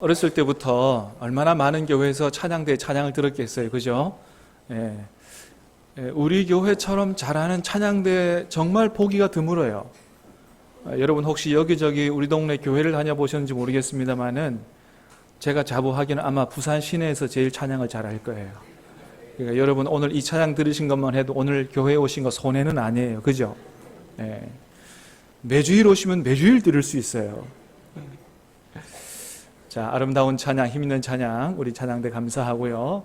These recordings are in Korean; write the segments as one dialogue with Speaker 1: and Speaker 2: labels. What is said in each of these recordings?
Speaker 1: 어렸을 때부터 얼마나 많은 교회에서 찬양대 찬양을 들었겠어요. 그죠? 예. 우리 교회처럼 잘하는 찬양대 정말 보기가 드물어요. 여러분 혹시 여기저기 우리 동네 교회를 다녀보셨는지 모르겠습니다만은 제가 자부하기는 아마 부산 시내에서 제일 찬양을 잘할 거예요. 그러니까 여러분 오늘 이 찬양 들으신 것만 해도 오늘 교회에 오신 거 손해는 아니에요. 그죠? 예. 매주일 오시면 매주일 들을 수 있어요. 자, 아름다운 찬양, 힘있는 찬양, 우리 찬양대 감사하고요.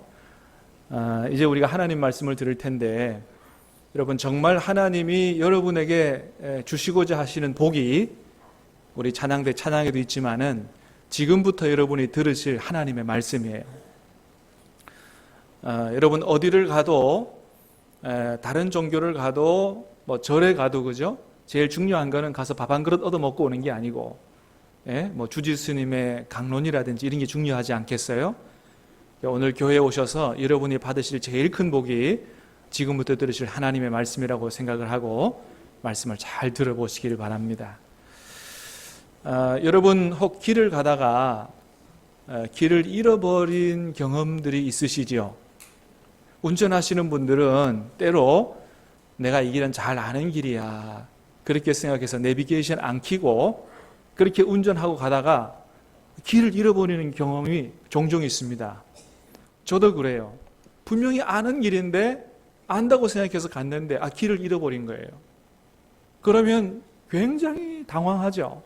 Speaker 1: 이제 우리가 하나님 말씀을 들을 텐데, 여러분 정말 하나님이 여러분에게 주시고자 하시는 복이 우리 찬양대 찬양에도 있지만은 지금부터 여러분이 들으실 하나님의 말씀이에요. 여러분 어디를 가도 다른 종교를 가도 뭐 절에 가도 그죠? 제일 중요한 거는 가서 밥 한 그릇 얻어 먹고 오는 게 아니고 뭐 주지스님의 강론이라든지 이런 게 중요하지 않겠어요? 오늘 교회에 오셔서 여러분이 받으실 제일 큰 복이 지금부터 들으실 하나님의 말씀이라고 생각을 하고 말씀을 잘 들어보시기를 바랍니다. 여러분 혹 길을 가다가 길을 잃어버린 경험들이 있으시죠? 운전하시는 분들은 때로 내가 이 길은 잘 아는 길이야 그렇게 생각해서 내비게이션 안 켜고 그렇게 운전하고 가다가 길을 잃어버리는 경험이 종종 있습니다. 저도 그래요. 분명히 아는 길인데 안다고 생각해서 갔는데 길을 잃어버린 거예요. 그러면 굉장히 당황하죠.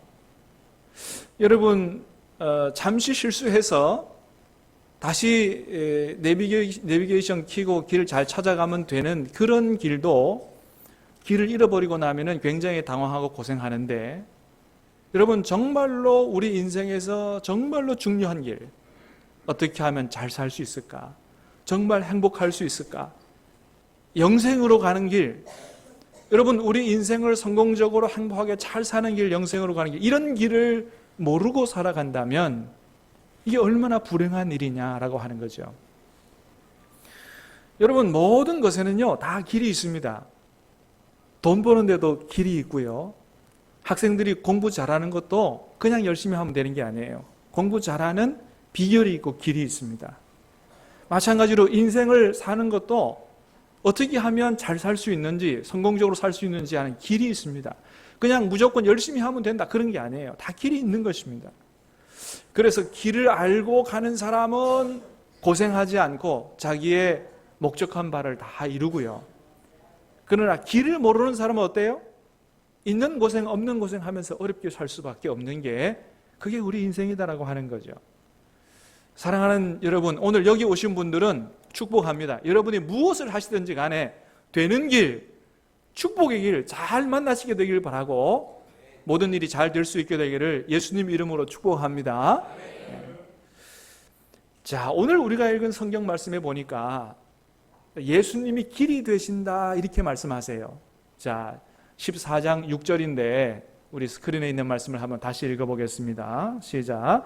Speaker 1: 여러분 잠시 실수해서 다시 내비게이션 켜고 길을 잘 찾아가면 되는 그런 길도 길을 잃어버리고 나면 굉장히 당황하고 고생하는데 여러분 정말로 우리 인생에서 정말로 중요한 길 어떻게 하면 잘 살 수 있을까? 정말 행복할 수 있을까? 영생으로 가는 길 여러분 우리 인생을 성공적으로 행복하게 잘 사는 길 영생으로 가는 길 이런 길을 모르고 살아간다면 이게 얼마나 불행한 일이냐라고 하는 거죠. 여러분 모든 것에는요 다 길이 있습니다. 돈 버는 데도 길이 있고요. 학생들이 공부 잘하는 것도 그냥 열심히 하면 되는 게 아니에요. 공부 잘하는 비결이 있고 길이 있습니다. 마찬가지로 인생을 사는 것도 어떻게 하면 잘 살 수 있는지 성공적으로 살 수 있는지 하는 길이 있습니다. 그냥 무조건 열심히 하면 된다 그런 게 아니에요. 다 길이 있는 것입니다. 그래서 길을 알고 가는 사람은 고생하지 않고 자기의 목적한 바를 다 이루고요. 그러나 길을 모르는 사람은 어때요? 있는 고생 없는 고생 하면서 어렵게 살 수밖에 없는 게 그게 우리 인생이다라고 하는 거죠. 사랑하는 여러분, 오늘 여기 오신 분들은 축복합니다. 여러분이 무엇을 하시든지 간에 되는 길, 축복의 길 잘 만나시게 되기를 바라고 모든 일이 잘 될 수 있게 되기를 예수님 이름으로 축복합니다. 자, 오늘 우리가 읽은 성경 말씀에 보니까 예수님이 길이 되신다 이렇게 말씀하세요. 자, 14장 6절인데 우리 스크린에 있는 말씀을 한번 다시 읽어보겠습니다. 시작.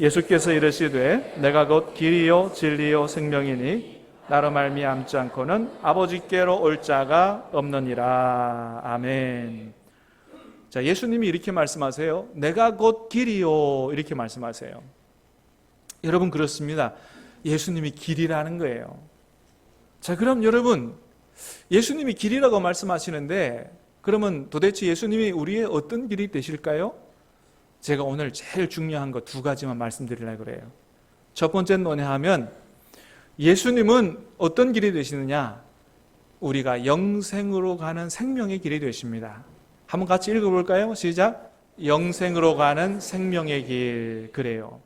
Speaker 1: 예수께서 이르시되 내가 곧 길이요 진리요 생명이니 나로 말미암지 않고는 아버지께로 올 자가 없느니라. 아멘. 자, 예수님이 이렇게 말씀하세요. 내가 곧 길이요 이렇게 말씀하세요. 여러분 그렇습니다. 예수님이 길이라는 거예요. 자, 그럼 여러분 예수님이 길이라고 말씀하시는데 그러면 도대체 예수님이 우리의 어떤 길이 되실까요? 제가 오늘 제일 중요한 거 두 가지만 말씀드리려고 그래요. 첫 번째는 뭐냐하면 예수님은 어떤 길이 되시느냐? 우리가 영생으로 가는 생명의 길이 되십니다. 한번 같이 읽어볼까요? 시작. 영생으로 가는 생명의 길. 그래요.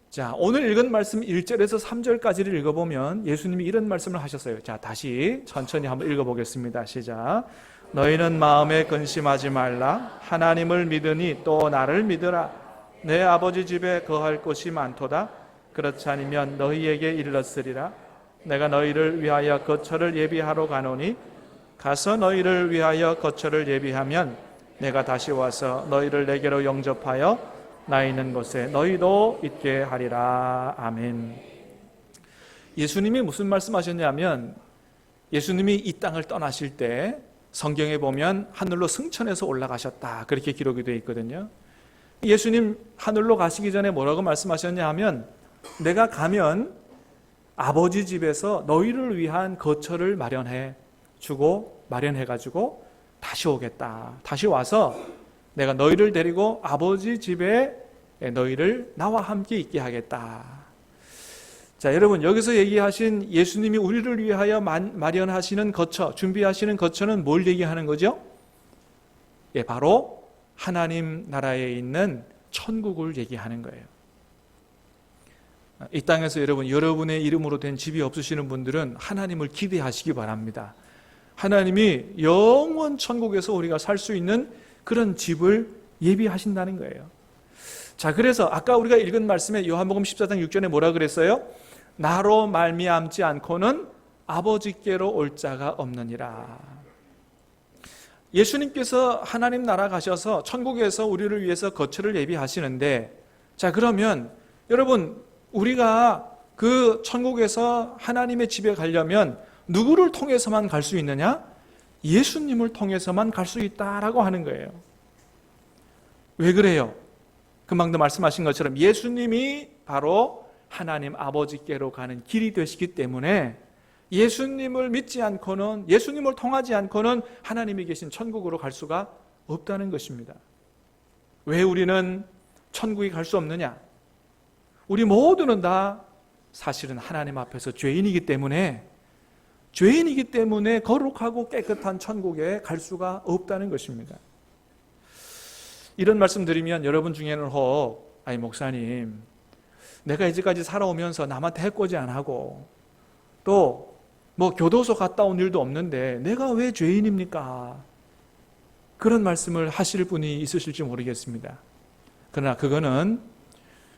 Speaker 1: 자, 오늘 읽은 말씀 1절에서 3절까지를 읽어보면 예수님이 이런 말씀을 하셨어요. 자, 다시 천천히 한번 읽어보겠습니다. 시작. 너희는 마음에 근심하지 말라. 하나님을 믿으니 또 나를 믿으라. 내 아버지 집에 거할 곳이 많도다. 그렇지 않으면 너희에게 일렀으리라. 내가 너희를 위하여 거처를 예비하러 가노니 가서 너희를 위하여 거처를 예비하면 내가 다시 와서 너희를 내게로 영접하여 나 있는 곳에 너희도 있게 하리라. 아멘. 예수님이 무슨 말씀하셨냐면 예수님이 이 땅을 떠나실 때 성경에 보면 하늘로 승천해서 올라가셨다 그렇게 기록이 되어 있거든요. 예수님 하늘로 가시기 전에 뭐라고 말씀하셨냐 하면, 내가 가면 아버지 집에서 너희를 위한 거처를 마련해 가지고 다시 오겠다. 다시 와서 내가 너희를 데리고 아버지 집에 너희를 나와 함께 있게 하겠다. 자, 여러분, 여기서 얘기하신 예수님이 우리를 위하여 마련하시는 거처, 준비하시는 거처는 뭘 얘기하는 거죠? 예, 바로 하나님 나라에 있는 천국을 얘기하는 거예요. 이 땅에서 여러분의 이름으로 된 집이 없으시는 분들은 하나님을 기대하시기 바랍니다. 하나님이 영원 천국에서 우리가 살 수 있는 그런 집을 예비하신다는 거예요. 자, 그래서 아까 우리가 읽은 말씀에 요한복음 14장 6절에 뭐라 그랬어요? 나로 말미암지 않고는 아버지께로 올 자가 없느니라. 예수님께서 하나님 나라 가셔서 천국에서 우리를 위해서 거처를 예비하시는데, 자, 그러면 여러분, 우리가 그 천국에서 하나님의 집에 가려면 누구를 통해서만 갈 수 있느냐? 예수님을 통해서만 갈 수 있다라고 하는 거예요. 왜 그래요? 금방도 말씀하신 것처럼 예수님이 바로 하나님 아버지께로 가는 길이 되시기 때문에 예수님을 믿지 않고는, 예수님을 통하지 않고는 하나님이 계신 천국으로 갈 수가 없다는 것입니다. 왜 우리는 천국에 갈 수 없느냐? 우리 모두는 다 사실은 하나님 앞에서 죄인이기 때문에 거룩하고 깨끗한 천국에 갈 수가 없다는 것입니다. 이런 말씀 드리면 여러분 중에는 아니 목사님, 내가 이제까지 살아오면서 남한테 해코지 안 하고 또 뭐 교도소 갔다 온 일도 없는데 내가 왜 죄인입니까? 그런 말씀을 하실 분이 있으실지 모르겠습니다. 그러나 그거는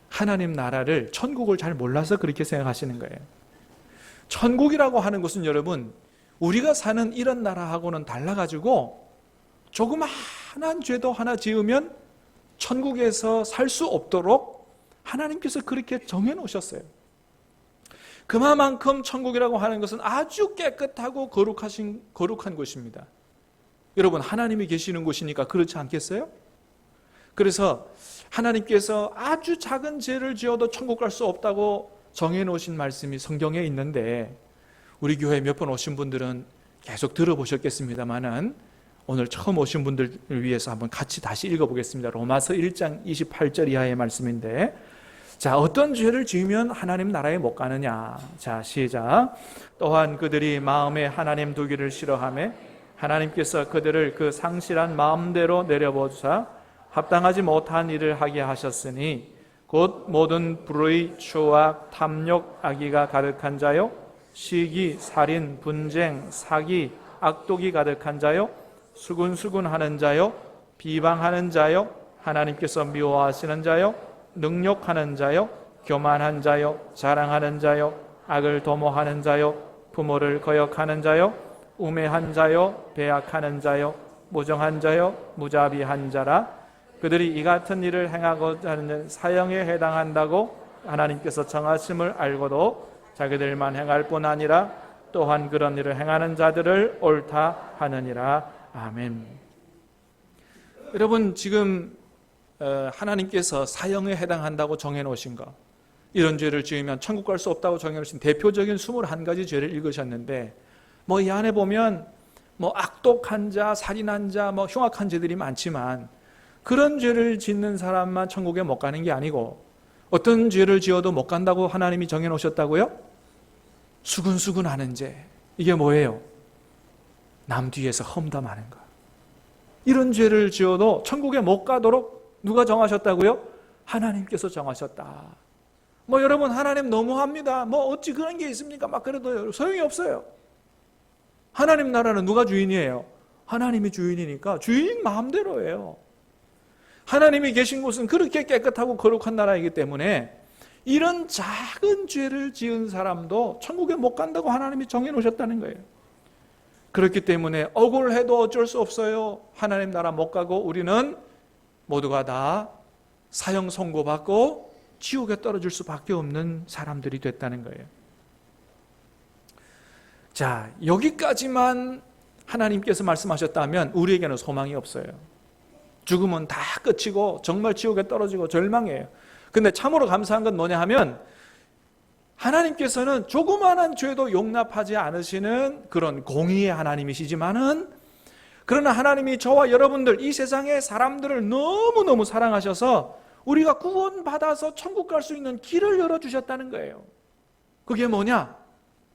Speaker 1: 하나님 나라를, 천국을 잘 몰라서 그렇게 생각하시는 거예요. 천국이라고 하는 것은 여러분, 우리가 사는 이런 나라하고는 달라가지고 조그마한 죄도 하나 지으면 천국에서 살 수 없도록 하나님께서 그렇게 정해놓으셨어요. 그만큼 천국이라고 하는 것은 아주 깨끗하고 거룩한 곳입니다. 여러분, 하나님이 계시는 곳이니까 그렇지 않겠어요? 그래서 하나님께서 아주 작은 죄를 지어도 천국 갈 수 없다고 정해놓으신 말씀이 성경에 있는데, 우리 교회 몇 번 오신 분들은 계속 들어보셨겠습니다만은 오늘 처음 오신 분들을 위해서 한번 같이 다시 읽어보겠습니다. 로마서 1장 28절 이하의 말씀인데, 자, 어떤 죄를 지으면 하나님 나라에 못 가느냐? 자, 시작. 또한 그들이 마음에 하나님 두기를 싫어하며 하나님께서 그들을 그 상실한 마음대로 내려보사 합당하지 못한 일을 하게 하셨으니 곧 모든 불의, 추악, 탐욕, 악의가 가득한 자요, 시기, 살인, 분쟁, 사기, 악독이 가득한 자요, 수군수군하는 자요, 비방하는 자요, 하나님께서 미워하시는 자요, 능욕하는 자요, 교만한 자요, 자랑하는 자요, 악을 도모하는 자요, 부모를 거역하는 자요, 우매한 자요, 배약하는 자요, 무정한 자요, 무자비한 자라. 그들이 이 같은 일을 행하고자 하는 사형에 해당한다고 하나님께서 정하심을 알고도 자기들만 행할 뿐 아니라 또한 그런 일을 행하는 자들을 옳다 하느니라. 아멘. 여러분, 지금 하나님께서 사형에 해당한다고 정해놓으신 것, 이런 죄를 지으면 천국 갈 수 없다고 정해놓으신 대표적인 21가지 죄를 읽으셨는데, 뭐 이 안에 보면 뭐 악독한 자, 살인한 자, 뭐 흉악한 죄들이 많지만 그런 죄를 짓는 사람만 천국에 못 가는 게 아니고, 어떤 죄를 지어도 못 간다고 하나님이 정해놓으셨다고요? 수군수군하는 죄. 이게 뭐예요? 남 뒤에서 험담하는 것. 이런 죄를 지어도 천국에 못 가도록 누가 정하셨다고요? 하나님께서 정하셨다. 뭐 여러분, 하나님 너무합니다. 뭐 어찌 그런 게 있습니까? 막 그래도 소용이 없어요. 하나님 나라는 누가 주인이에요? 하나님이 주인이니까 주인 마음대로예요. 하나님이 계신 곳은 그렇게 깨끗하고 거룩한 나라이기 때문에 이런 작은 죄를 지은 사람도 천국에 못 간다고 하나님이 정해놓으셨다는 거예요. 그렇기 때문에 억울해도 어쩔 수 없어요. 하나님 나라 못 가고 우리는 모두가 다 사형 선고받고 지옥에 떨어질 수밖에 없는 사람들이 됐다는 거예요. 자, 여기까지만 하나님께서 말씀하셨다면 우리에게는 소망이 없어요. 죽으면 다 끝이고 정말 지옥에 떨어지고 절망이에요. 근데 참으로 감사한 건 뭐냐 하면 하나님께서는 조그마한 죄도 용납하지 않으시는 그런 공의의 하나님이시지만은, 그러나 하나님이 저와 여러분들, 이 세상의 사람들을 너무너무 사랑하셔서 우리가 구원받아서 천국 갈 수 있는 길을 열어주셨다는 거예요. 그게 뭐냐?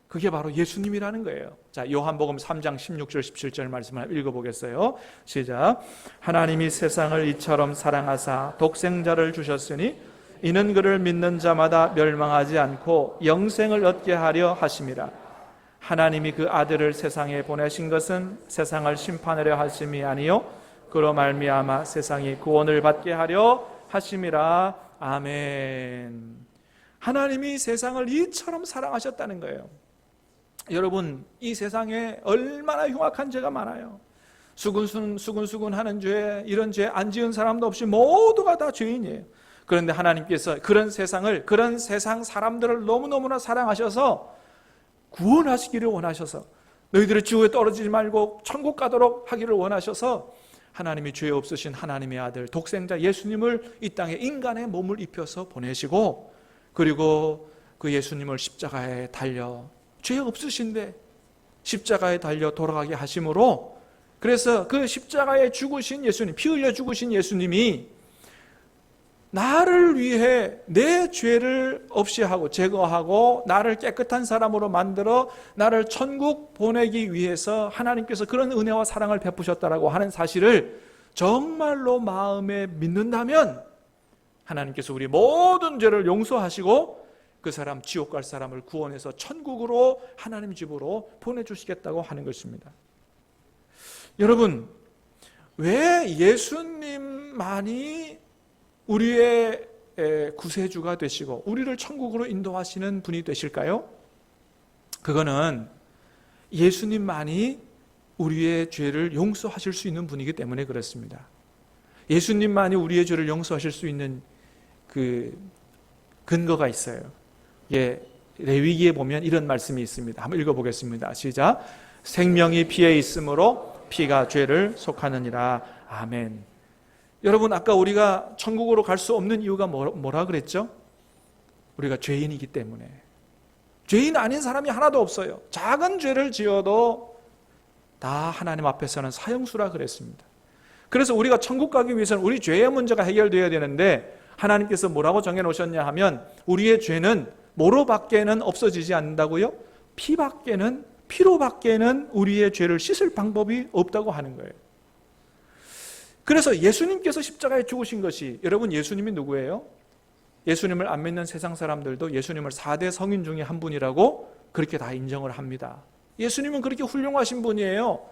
Speaker 1: 그게 바로 예수님이라는 거예요. 자, 요한복음 3장 16절 17절 말씀을 읽어보겠어요. 시작. 하나님이 세상을 이처럼 사랑하사 독생자를 주셨으니 이는 그를 믿는 자마다 멸망하지 않고 영생을 얻게 하려 하심이라. 하나님이 그 아들을 세상에 보내신 것은 세상을 심판하려 하심이 아니요 그로 말미암아 세상이 구원을 받게 하려 하심이라. 아멘. 하나님이 세상을 이처럼 사랑하셨다는 거예요. 여러분, 이 세상에 얼마나 흉악한 죄가 많아요. 수근수근 하는 죄, 이런 죄 안 지은 사람도 없이 모두가 다 죄인이에요. 그런데 하나님께서 그런 세상 사람들을 너무너무나 사랑하셔서 구원하시기를 원하셔서, 너희들의 지옥에 떨어지지 말고 천국 가도록 하기를 원하셔서 하나님이 죄 없으신 하나님의 아들 독생자 예수님을 이 땅에 인간의 몸을 입혀서 보내시고, 그리고 그 예수님을 십자가에 달려, 죄 없으신데 십자가에 달려 돌아가게 하심으로, 그래서 그 십자가에 죽으신 예수님, 피 흘려 죽으신 예수님이 나를 위해 내 죄를 없이 하고 제거하고 나를 깨끗한 사람으로 만들어 나를 천국 보내기 위해서 하나님께서 그런 은혜와 사랑을 베푸셨다라고 하는 사실을 정말로 마음에 믿는다면 하나님께서 우리 모든 죄를 용서하시고 그 사람, 지옥 갈 사람을 구원해서 천국으로 하나님 집으로 보내주시겠다고 하는 것입니다. 여러분, 왜 예수님만이 우리의 구세주가 되시고 우리를 천국으로 인도하시는 분이 되실까요? 그거는 예수님만이 우리의 죄를 용서하실 수 있는 분이기 때문에 그렇습니다. 예수님만이 우리의 죄를 용서하실 수 있는 그 근거가 있어요. 예, 레위기에 보면 이런 말씀이 있습니다. 한번 읽어보겠습니다. 시작. 생명이 피에 있으므로 피가 죄를 속하느니라. 아멘. 여러분, 아까 우리가 천국으로 갈 수 없는 이유가 뭐라 그랬죠? 우리가 죄인이기 때문에. 죄인 아닌 사람이 하나도 없어요. 작은 죄를 지어도 다 하나님 앞에서는 사형수라 그랬습니다. 그래서 우리가 천국 가기 위해서는 우리 죄의 문제가 해결되어야 되는데 하나님께서 뭐라고 정해놓으셨냐 하면 우리의 죄는 뭐로밖에는 없어지지 않는다고요? 피로밖에는 우리의 죄를 씻을 방법이 없다고 하는 거예요. 그래서 예수님께서 십자가에 죽으신 것이, 여러분, 예수님이 누구예요? 예수님을 안 믿는 세상 사람들도 예수님을 4대 성인 중에 한 분이라고 그렇게 다 인정을 합니다. 예수님은 그렇게 훌륭하신 분이에요.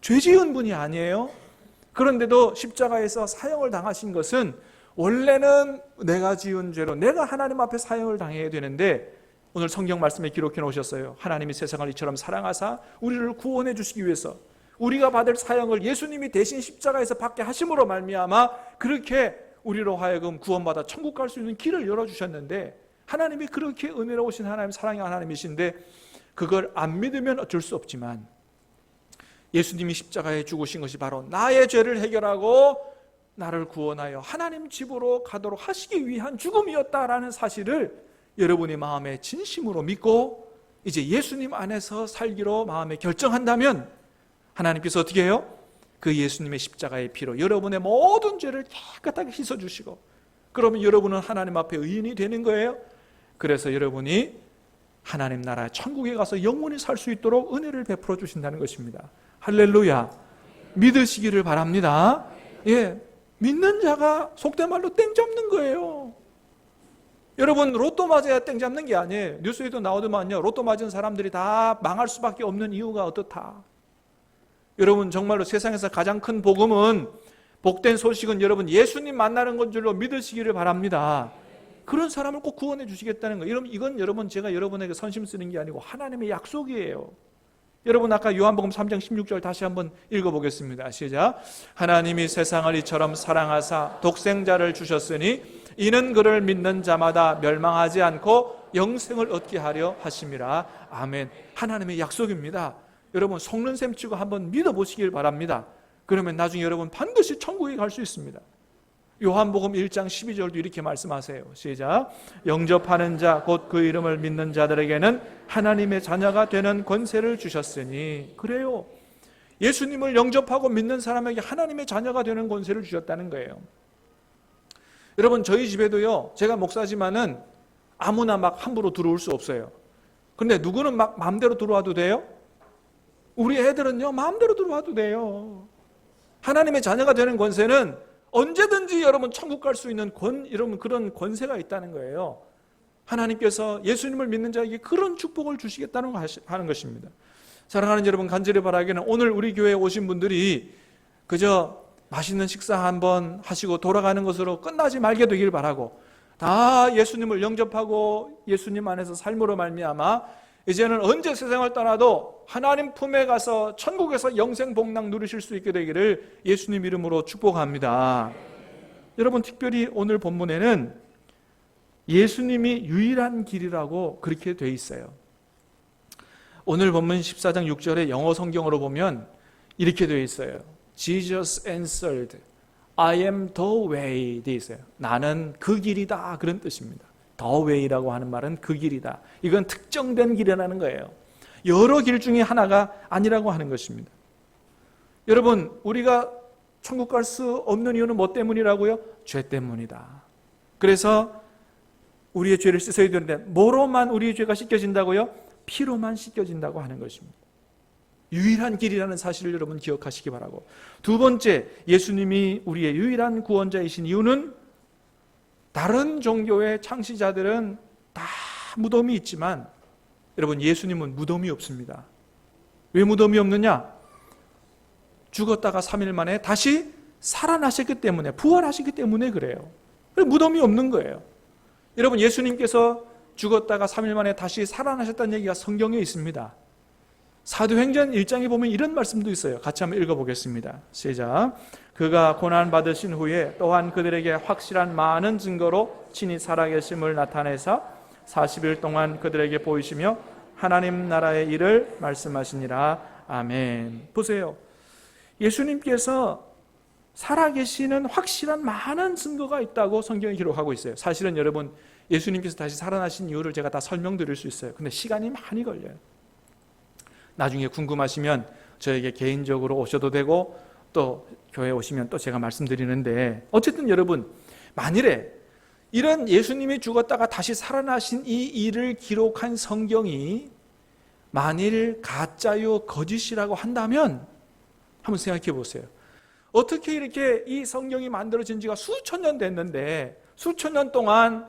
Speaker 1: 죄 지은 분이 아니에요. 그런데도 십자가에서 사형을 당하신 것은 원래는 내가 지은 죄로 내가 하나님 앞에 사형을 당해야 되는데, 오늘 성경 말씀에 기록해 놓으셨어요. 하나님이 세상을 이처럼 사랑하사 우리를 구원해 주시기 위해서 우리가 받을 사형을 예수님이 대신 십자가에서 받게 하심으로 말미암아 그렇게 우리로 하여금 구원받아 천국 갈 수 있는 길을 열어주셨는데, 하나님이 그렇게 은혜로우신 하나님, 사랑의 하나님이신데 그걸 안 믿으면 어쩔 수 없지만 예수님이 십자가에 죽으신 것이 바로 나의 죄를 해결하고 나를 구원하여 하나님 집으로 가도록 하시기 위한 죽음이었다라는 사실을 여러분이 마음에 진심으로 믿고 이제 예수님 안에서 살기로 마음에 결정한다면 하나님께서 어떻게 해요? 그 예수님의 십자가의 피로 여러분의 모든 죄를 깨끗하게 씻어주시고, 그러면 여러분은 하나님 앞에 의인이 되는 거예요. 그래서 여러분이 하나님 나라 천국에 가서 영원히 살 수 있도록 은혜를 베풀어 주신다는 것입니다. 할렐루야. 믿으시기를 바랍니다. 예, 믿는 자가 속된 말로 땡 잡는 거예요. 여러분, 로또 맞아야 땡 잡는 게 아니에요. 뉴스에도 나오더만요, 로또 맞은 사람들이 다 망할 수밖에 없는 이유가 어떻다. 여러분, 정말로 세상에서 가장 큰 복음은, 복된 소식은 여러분 예수님 만나는 건 줄로 믿으시기를 바랍니다. 그런 사람을 꼭 구원해 주시겠다는 거예요. 이건 여러분, 제가 여러분에게 선심 쓰는 게 아니고 하나님의 약속이에요. 여러분, 아까 요한복음 3장 16절 다시 한번 읽어보겠습니다. 시작. 하나님이 세상을 이처럼 사랑하사 독생자를 주셨으니 이는 그를 믿는 자마다 멸망하지 않고 영생을 얻게 하려 하심이라. 아멘. 하나님의 약속입니다. 여러분, 속는 셈 치고 한번 믿어보시길 바랍니다. 그러면 나중에 여러분 반드시 천국에 갈 수 있습니다. 요한복음 1장 12절도 이렇게 말씀하세요. 시작. 영접하는 자 곧 그 이름을 믿는 자들에게는 하나님의 자녀가 되는 권세를 주셨으니. 그래요. 예수님을 영접하고 믿는 사람에게 하나님의 자녀가 되는 권세를 주셨다는 거예요. 여러분 저희 집에도요, 제가 목사지만은 아무나 막 함부로 들어올 수 없어요. 근데 누구는 막 마음대로 들어와도 돼요? 우리 애들은요 마음대로 들어와도 돼요. 하나님의 자녀가 되는 권세는 언제든지 여러분 천국 갈 수 있는 여러분 그런 권세가 있다는 거예요. 하나님께서 예수님을 믿는 자에게 그런 축복을 주시겠다는 하는 것입니다. 사랑하는 여러분, 간절히 바라기는 오늘 우리 교회에 오신 분들이 그저 맛있는 식사 한번 하시고 돌아가는 것으로 끝나지 말게 되길 바라고, 다 예수님을 영접하고 예수님 안에서 삶으로 말미암아 이제는 언제 세상을 떠나도 하나님 품에 가서 천국에서 영생 복락 누리실 수 있게 되기를 예수님 이름으로 축복합니다. 여러분 특별히 오늘 본문에는 예수님이 유일한 길이라고 그렇게 돼 있어요. 오늘 본문 14장 6절에 영어 성경으로 보면 이렇게 되어 있어요. Jesus answered, I am the way. 되어 있어요. 나는 그 길이다, 그런 뜻입니다. The way라고 하는 말은 그 길이다. 이건 특정된 길이라는 거예요. 여러 길 중에 하나가 아니라고 하는 것입니다. 여러분 우리가 천국 갈 수 없는 이유는 뭐 때문이라고요? 죄 때문이다. 그래서 우리의 죄를 씻어야 되는데 뭐로만 우리의 죄가 씻겨진다고요? 피로만 씻겨진다고 하는 것입니다. 유일한 길이라는 사실을 여러분 기억하시기 바라고, 두 번째, 예수님이 우리의 유일한 구원자이신 이유는 다른 종교의 창시자들은 다 무덤이 있지만 여러분 예수님은 무덤이 없습니다. 왜 무덤이 없느냐? 죽었다가 3일 만에 다시 살아나셨기 때문에, 부활하시기 때문에 그래요. 무덤이 없는 거예요. 여러분 예수님께서 죽었다가 3일 만에 다시 살아나셨다는 얘기가 성경에 있습니다. 사도행전 1장에 보면 이런 말씀도 있어요. 같이 한번 읽어보겠습니다. 시작. 그가 고난받으신 후에 또한 그들에게 확실한 많은 증거로 친히 살아계심을 나타내사 40일 동안 그들에게 보이시며 하나님 나라의 일을 말씀하시니라. 아멘. 보세요. 예수님께서 살아계시는 확실한 많은 증거가 있다고 성경이 기록하고 있어요. 사실은 여러분 예수님께서 다시 살아나신 이유를 제가 다 설명드릴 수 있어요. 근데 시간이 많이 걸려요. 나중에 궁금하시면 저에게 개인적으로 오셔도 되고 또 교회에 오시면 또 제가 말씀드리는데, 어쨌든 여러분 만일에 이런 예수님이 죽었다가 다시 살아나신 이 일을 기록한 성경이 만일 가짜요 거짓이라고 한다면 한번 생각해 보세요. 어떻게 이렇게 이 성경이 만들어진 지가 수천 년 됐는데 수천 년 동안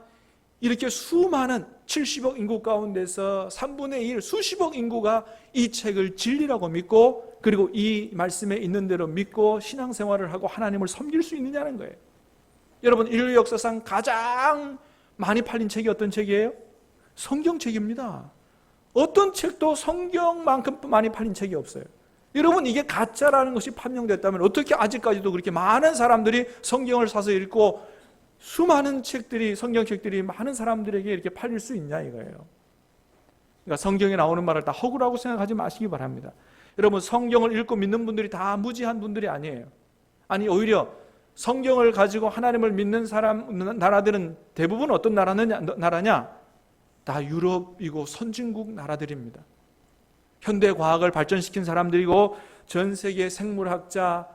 Speaker 1: 이렇게 수많은 70억 인구 가운데서 3분의 1, 수십억 인구가 이 책을 진리라고 믿고 그리고 이 말씀에 있는 대로 믿고 신앙생활을 하고 하나님을 섬길 수 있느냐는 거예요. 여러분 인류 역사상 가장 많이 팔린 책이 어떤 책이에요? 성경책입니다. 어떤 책도 성경만큼 많이 팔린 책이 없어요. 여러분 이게 가짜라는 것이 판명됐다면 어떻게 아직까지도 그렇게 많은 사람들이 성경을 사서 읽고 수많은 책들이, 성경책들이 많은 사람들에게 이렇게 팔릴 수 있냐 이거예요. 그러니까 성경에 나오는 말을 다 허구라고 생각하지 마시기 바랍니다. 여러분 성경을 읽고 믿는 분들이 다 무지한 분들이 아니에요. 아니 오히려 성경을 가지고 하나님을 믿는 나라들은 대부분 어떤 나라냐? 다 유럽이고 선진국 나라들입니다. 현대 과학을 발전시킨 사람들이고 전 세계 생물학자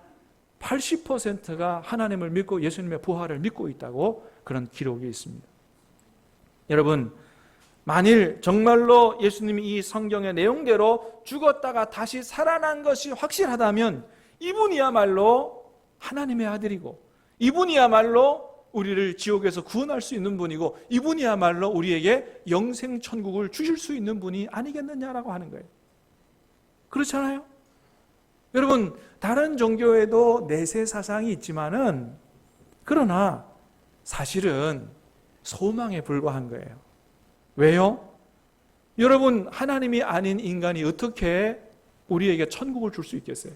Speaker 1: 80%가 하나님을 믿고 예수님의 부활을 믿고 있다고 그런 기록이 있습니다. 여러분 만일 정말로 예수님이 이 성경의 내용대로 죽었다가 다시 살아난 것이 확실하다면 이분이야말로 하나님의 아들이고 이분이야말로 우리를 지옥에서 구원할 수 있는 분이고 이분이야말로 우리에게 영생 천국을 주실 수 있는 분이 아니겠느냐라고 하는 거예요. 그렇잖아요? 여러분 다른 종교에도 내세 사상이 있지만은 그러나 사실은 소망에 불과한 거예요. 왜요? 여러분 하나님이 아닌 인간이 어떻게 우리에게 천국을 줄 수 있겠어요?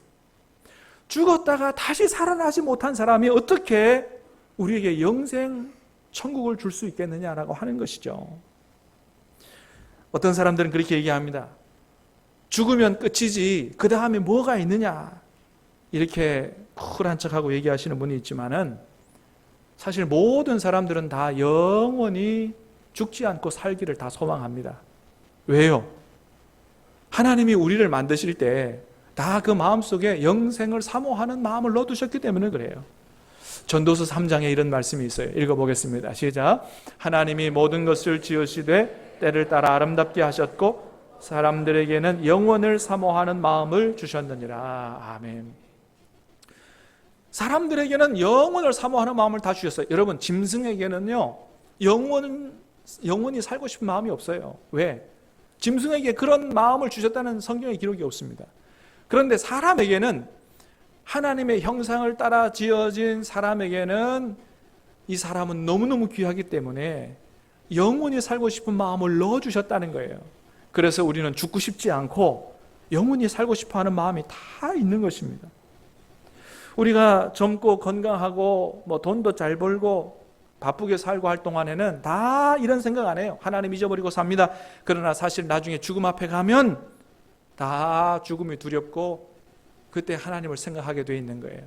Speaker 1: 죽었다가 다시 살아나지 못한 사람이 어떻게 우리에게 영생 천국을 줄 수 있겠느냐라고 하는 것이죠. 어떤 사람들은 그렇게 얘기합니다. 죽으면 끝이지 그 다음에 뭐가 있느냐. 이렇게 쿨한 척하고 얘기하시는 분이 있지만은 사실 모든 사람들은 다 영원히 죽지 않고 살기를 다 소망합니다. 왜요? 하나님이 우리를 만드실 때 다 그 마음속에 영생을 사모하는 마음을 넣어두셨기 때문에 그래요. 전도서 3장에 이런 말씀이 있어요. 읽어보겠습니다. 시작. 하나님이 모든 것을 지으시되 때를 따라 아름답게 하셨고 사람들에게는 영원을 사모하는 마음을 주셨느니라. 아멘. 사람들에게는 영원을 사모하는 마음을 다 주셨어요. 여러분, 짐승에게는요, 영원히 살고 싶은 마음이 없어요. 왜? 짐승에게 그런 마음을 주셨다는 성경의 기록이 없습니다. 그런데 사람에게는, 하나님의 형상을 따라 지어진 사람에게는 이 사람은 너무너무 귀하기 때문에 영원히 살고 싶은 마음을 넣어주셨다는 거예요. 그래서 우리는 죽고 싶지 않고 영원히 살고 싶어 하는 마음이 다 있는 것입니다. 우리가 젊고 건강하고 돈도 잘 벌고 바쁘게 살고 할 동안에는 다 이런 생각 안 해요. 하나님 잊어버리고 삽니다. 그러나 사실 나중에 죽음 앞에 가면 다 죽음이 두렵고 그때 하나님을 생각하게 돼 있는 거예요.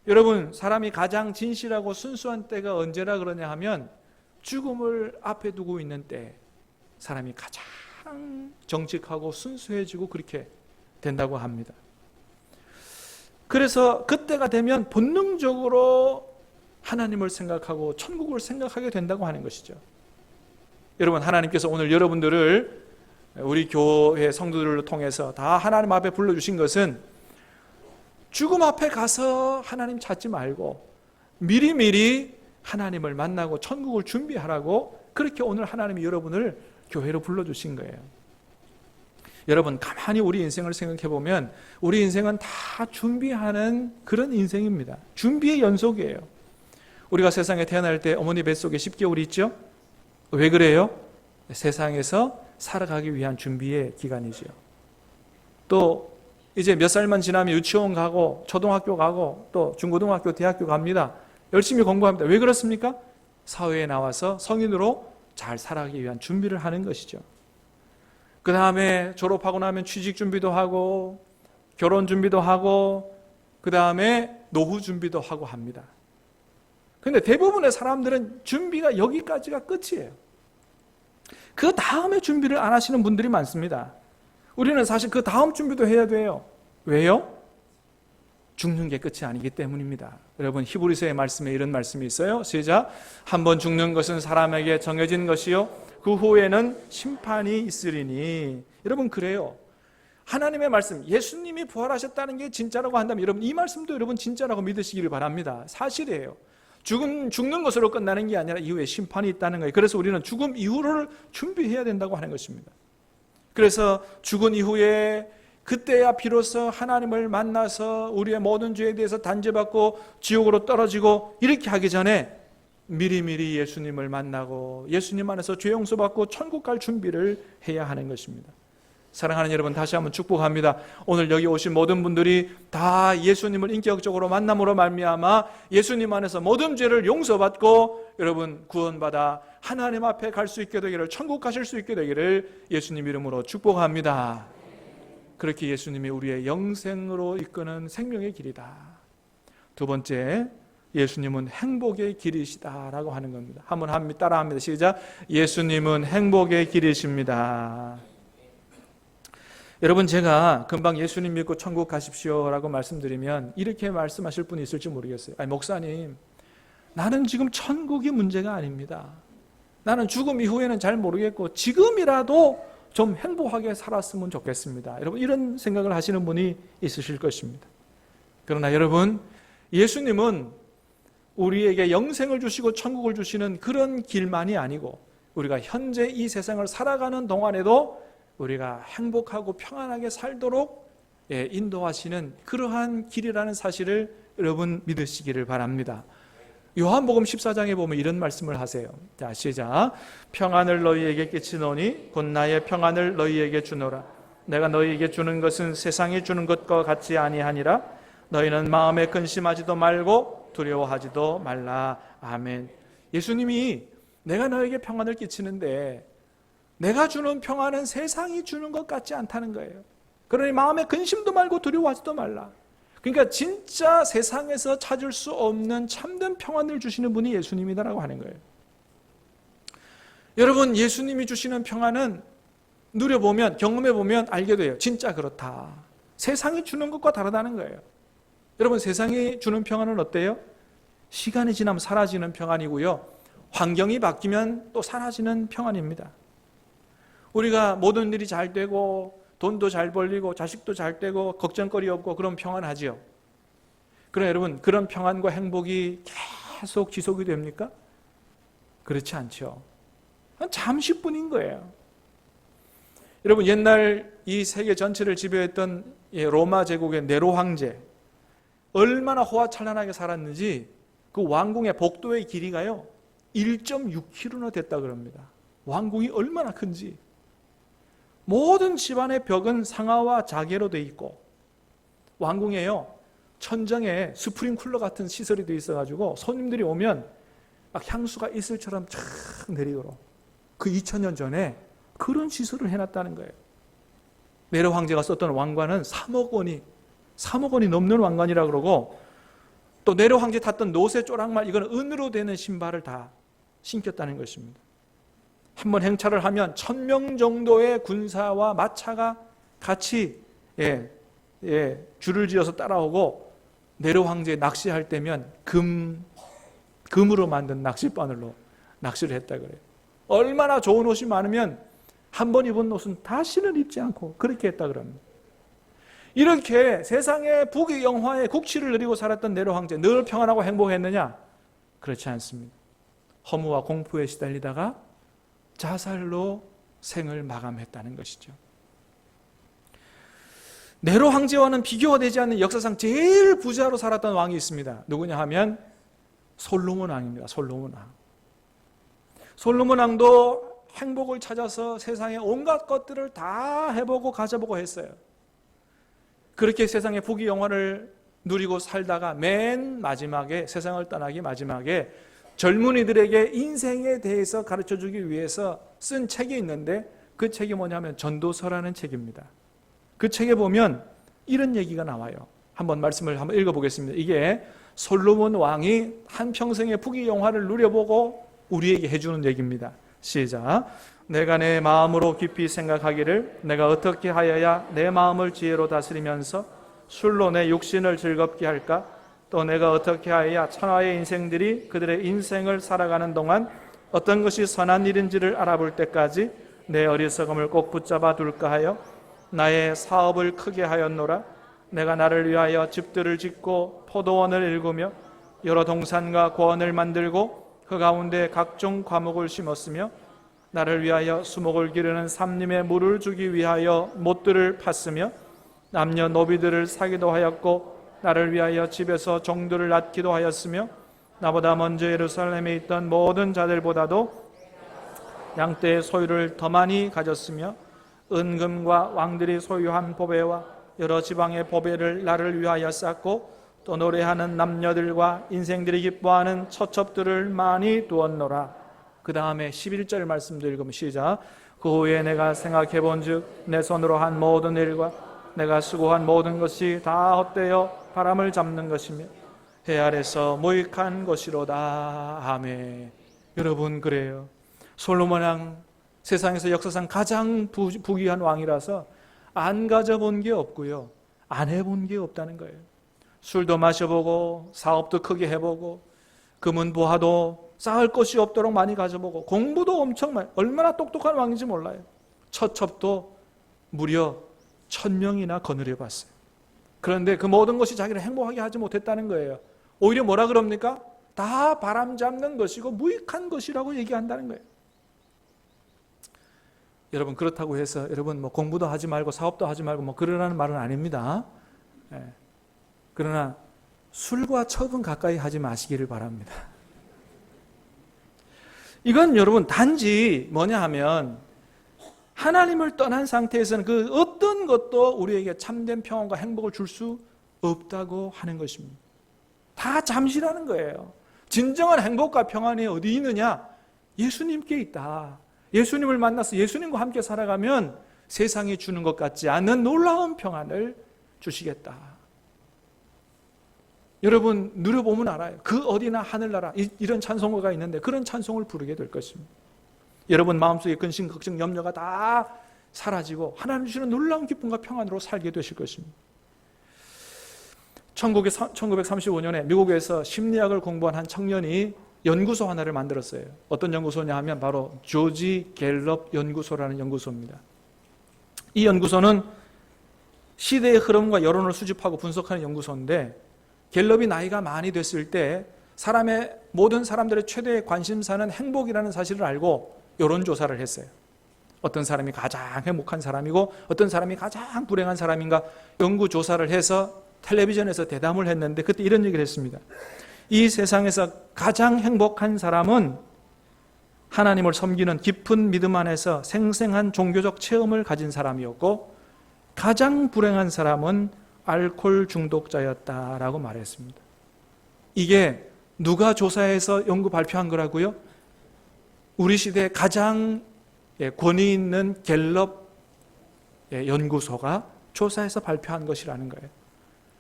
Speaker 1: 여러분, 사람이 가장 진실하고 순수한 때가 언제라 그러냐 하면 죽음을 앞에 두고 있는 때 사람이 가장 정직하고 순수해지고 그렇게 된다고 합니다. 그래서 그때가 되면 본능적으로 하나님을 생각하고 천국을 생각하게 된다고 하는 것이죠. 여러분, 하나님께서 오늘 여러분들을 우리 교회 성도들을 통해서 다 하나님 앞에 불러주신 것은 죽음 앞에 가서 하나님 찾지 말고 미리미리 하나님을 만나고 천국을 준비하라고 그렇게 오늘 하나님이 여러분을 교회로 불러주신 거예요. 여러분, 가만히 우리 인생을 생각해 보면 우리 인생은 다 준비하는 그런 인생입니다. 준비의 연속이에요. 우리가 세상에 태어날 때 어머니 뱃속에 10개월이 있죠? 왜 그래요? 세상에서 살아가기 위한 준비의 기간이죠. 또 이제 몇 살만 지나면 유치원 가고 초등학교 가고 또 중고등학교, 대학교 갑니다. 열심히 공부합니다. 왜 그렇습니까? 사회에 나와서 성인으로 잘 살아가기 위한 준비를 하는 것이죠. 그 다음에 졸업하고 나면 취직 준비도 하고 결혼 준비도 하고 그 다음에 노후 준비도 하고 합니다. 그런데 대부분의 사람들은 준비가 여기까지가 끝이에요. 그 다음에 준비를 안 하시는 분들이 많습니다. 우리는 사실 그 다음 준비도 해야 돼요. 왜요? 죽는 게 끝이 아니기 때문입니다. 여러분, 히브리서의 말씀에 이런 말씀이 있어요. 시작. 한번 죽는 것은 사람에게 정해진 것이요 그 후에는 심판이 있으리니. 여러분, 그래요. 하나님의 말씀, 예수님이 부활하셨다는 게 진짜라고 한다면 여러분, 이 말씀도 여러분 진짜라고 믿으시기를 바랍니다. 사실이에요. 죽는 것으로 끝나는 게 아니라 이후에 심판이 있다는 거예요. 그래서 우리는 죽음 이후를 준비해야 된다고 하는 것입니다. 그래서 죽은 이후에 그때야 비로소 하나님을 만나서 우리의 모든 죄에 대해서 단죄받고 지옥으로 떨어지고 이렇게 하기 전에 미리미리 예수님을 만나고 예수님 안에서 죄 용서받고 천국 갈 준비를 해야 하는 것입니다. 사랑하는 여러분, 다시 한번 축복합니다. 오늘 여기 오신 모든 분들이 다 예수님을 인격적으로 만남으로 말미암아 예수님 안에서 모든 죄를 용서받고 여러분 구원받아 하나님 앞에 갈 수 있게 되기를, 천국 가실 수 있게 되기를 예수님 이름으로 축복합니다. 그렇게 예수님이 우리의 영생으로 이끄는 생명의 길이다. 두 번째, 예수님은 행복의 길이시다라고 하는 겁니다. 한번 따라합니다. 시작. 예수님은 행복의 길이십니다. 여러분, 제가 금방 예수님 믿고 천국 가십시오라고 말씀드리면 이렇게 말씀하실 분이 있을지 모르겠어요. 아니, 목사님, 나는 지금 천국이 문제가 아닙니다. 나는 죽음 이후에는 잘 모르겠고 지금이라도 좀 행복하게 살았으면 좋겠습니다. 여러분, 이런 생각을 하시는 분이 있으실 것입니다. 그러나 여러분, 예수님은 우리에게 영생을 주시고 천국을 주시는 그런 길만이 아니고 우리가 현재 이 세상을 살아가는 동안에도 우리가 행복하고 평안하게 살도록 인도하시는 그러한 길이라는 사실을 여러분 믿으시기를 바랍니다. 요한복음 14장에 보면 이런 말씀을 하세요. 자, 시작. 평안을 너희에게 끼치노니 곧 나의 평안을 너희에게 주노라. 내가 너희에게 주는 것은 세상이 주는 것과 같이 아니하니라. 너희는 마음에 근심하지도 말고 두려워하지도 말라. 아멘. 예수님이 내가 너에게 평안을 끼치는데 내가 주는 평안은 세상이 주는 것 같지 않다는 거예요. 그러니 마음에 근심도 말고 두려워하지도 말라. 그러니까 진짜 세상에서 찾을 수 없는 참된 평안을 주시는 분이 예수님이다라고 하는 거예요. 여러분, 예수님이 주시는 평안은 누려보면, 경험해보면 알게 돼요. 진짜 그렇다. 세상이 주는 것과 다르다는 거예요. 여러분, 세상이 주는 평안은 어때요? 시간이 지나면 사라지는 평안이고요. 환경이 바뀌면 또 사라지는 평안입니다. 우리가 모든 일이 잘 되고 돈도 잘 벌리고 자식도 잘 되고 걱정거리 없고 그런 평안하지요. 그럼 여러분, 그런 평안과 행복이 계속 지속이 됩니까? 그렇지 않죠. 잠시뿐인 거예요. 여러분, 옛날 이 세계 전체를 지배했던 로마 제국의 네로 황제, 얼마나 호화찬란하게 살았는지 그 왕궁의 복도의 길이가요 1.6km나 됐다 그럽니다. 왕궁이 얼마나 큰지. 모든 집안의 벽은 상아와 자개로 돼 있고, 왕궁에요 천장에 스프링쿨러 같은 시설이 돼 있어가지고 손님들이 오면 막 향수가 이슬처럼 쫙 내리도록, 그 2000년 전에 그런 시설을 해놨다는 거예요. 네로 황제가 썼던 왕관은 3억 원이 넘는 왕관이라 그러고, 또 네로 황제 탔던 노새 쪼랑말, 이건 은으로 되는 신발을 다 신겼다는 것입니다. 한번 행차를 하면 1000명 정도의 군사와 마차가 같이 줄을 지어서 따라오고, 네로 황제 낚시할 때면 금으로 만든 낚싯바늘로 낚시를 했다 그래요. 얼마나 좋은 옷이 많으면 한 번 입은 옷은 다시는 입지 않고 그렇게 했다 그럽니다. 이렇게 세상의 부귀 영화의 국치를 누리고 살았던 네로 황제, 늘 평안하고 행복했느냐? 그렇지 않습니다. 허무와 공포에 시달리다가 자살로 생을 마감했다는 것이죠. 네로 황제와는 비교가 되지 않는 역사상 제일 부자로 살았던 왕이 있습니다. 누구냐 하면 솔로몬 왕입니다. 솔로몬 왕. 솔로몬 왕도 행복을 찾아서 세상의 온갖 것들을 다 해보고 가져보고 했어요. 그렇게 세상의 부귀 영화를 누리고 살다가 맨 마지막에, 세상을 떠나기 마지막에 젊은이들에게 인생에 대해서 가르쳐주기 위해서 쓴 책이 있는데, 그 책이 뭐냐면 전도서라는 책입니다. 그 책에 보면 이런 얘기가 나와요. 한번 말씀을 한번 읽어보겠습니다. 이게 솔로몬 왕이 한평생의 부귀 영화를 누려보고 우리에게 해주는 얘기입니다. 시작. 내가 내 마음으로 깊이 생각하기를, 내가 어떻게 하여야 내 마음을 지혜로 다스리면서 술로 내 육신을 즐겁게 할까? 또 내가 어떻게 하여야 천하의 인생들이 그들의 인생을 살아가는 동안 어떤 것이 선한 일인지를 알아볼 때까지 내 어리석음을 꼭 붙잡아 둘까 하여 나의 사업을 크게 하였노라. 내가 나를 위하여 집들을 짓고 포도원을 일구며 여러 동산과 고원을 만들고 그 가운데 각종 과목을 심었으며 나를 위하여 수목을 기르는 삼림에 물을 주기 위하여 못들을 팠으며 남녀 노비들을 사기도 하였고 나를 위하여 집에서 종들을 낳기도 하였으며 나보다 먼저 예루살렘에 있던 모든 자들보다도 양떼의 소유를 더 많이 가졌으며 은금과 왕들이 소유한 보배와 여러 지방의 보배를 나를 위하여 쌓고 또 노래하는 남녀들과 인생들이 기뻐하는 처첩들을 많이 두었노라. 그 다음에 11절 말씀도 읽으면 시작. 그 후에 내가 생각해 본즉 내 손으로 한 모든 일과 내가 수고한 모든 것이 다 헛되어 바람을 잡는 것이며 해 아래서 무익한 것이로다. 아멘. 여러분, 그래요. 솔로몬 왕, 세상에서 역사상 가장 부귀한 왕이라서 안 가져본 게 없고요, 안 해본 게 없다는 거예요. 술도 마셔보고 사업도 크게 해보고 금은 보화도 쌓을 것이 없도록 많이 가져보고 공부도 엄청 많이, 얼마나 똑똑한 왕인지 몰라요. 처첩도 무려 1000명이나 거느려 봤어요. 그런데 그 모든 것이 자기를 행복하게 하지 못했다는 거예요. 오히려 뭐라 그럽니까? 다 바람 잡는 것이고 무익한 것이라고 얘기한다는 거예요. 여러분, 그렇다고 해서 여러분 뭐 공부도 하지 말고 사업도 하지 말고 뭐 그러라는 말은 아닙니다. 그러나 술과 첩은 가까이 하지 마시기를 바랍니다. 이건 여러분 단지 뭐냐 하면 하나님을 떠난 상태에서는 그 어떤 것도 우리에게 참된 평안과 행복을 줄 수 없다고 하는 것입니다. 다 잠시라는 거예요. 진정한 행복과 평안이 어디 있느냐? 예수님께 있다. 예수님을 만나서 예수님과 함께 살아가면 세상이 주는 것 같지 않은 놀라운 평안을 주시겠다. 여러분 누려보면 알아요. 그 어디나 하늘나라 이런 찬송가가 있는데 그런 찬송을 부르게 될 것입니다. 여러분 마음속에 근심, 걱정, 염려가 다 사라지고 하나님 주시는 놀라운 기쁨과 평안으로 살게 되실 것입니다. 1935년에 미국에서 심리학을 공부한 한 청년이 연구소 하나를 만들었어요. 어떤 연구소냐 하면 바로 조지 갤럽 연구소라는 연구소입니다. 이 연구소는 시대의 흐름과 여론을 수집하고 분석하는 연구소인데, 갤럽이 나이가 많이 됐을 때 모든 사람들의 최대의 관심사는 행복이라는 사실을 알고 여론조사를 했어요. 어떤 사람이 가장 행복한 사람이고 어떤 사람이 가장 불행한 사람인가 연구조사를 해서 텔레비전에서 대담을 했는데, 그때 이런 얘기를 했습니다. 이 세상에서 가장 행복한 사람은 하나님을 섬기는 깊은 믿음 안에서 생생한 종교적 체험을 가진 사람이었고, 가장 불행한 사람은 알코올 중독자였다라고 말했습니다. 이게 누가 조사해서 연구 발표한 거라고요? 우리 시대에 가장 권위 있는 갤럽 연구소가 조사해서 발표한 것이라는 거예요.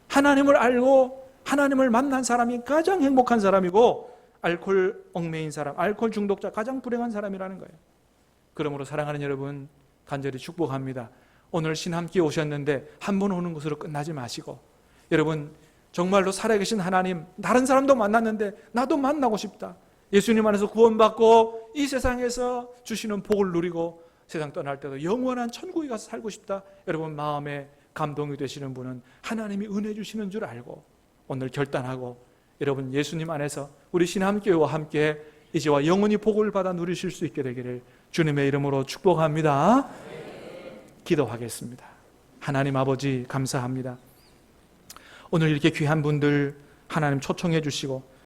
Speaker 1: 하나님을 알고 하나님을 만난 사람이 가장 행복한 사람이고, 알코올 얽매인 사람, 알코올 중독자 가장 불행한 사람이라는 거예요. 그러므로 사랑하는 여러분, 간절히 축복합니다. 오늘 신함께 오셨는데 한 번 오는 것으로 끝나지 마시고, 여러분 정말로 살아계신 하나님, 다른 사람도 만났는데 나도 만나고 싶다, 예수님 안에서 구원받고 이 세상에서 주시는 복을 누리고 세상 떠날 때도 영원한 천국에 가서 살고 싶다, 여러분 마음에 감동이 되시는 분은 하나님이 은혜 주시는 줄 알고 오늘 결단하고, 여러분 예수님 안에서 우리 신함교회와 함께 이제와 영원히 복을 받아 누리실 수 있게 되기를 주님의 이름으로 축복합니다. 기도하겠습니다. 하나님 아버지 감사합니다. 오늘 이렇게 귀한 분들 하나님 초청해 주시고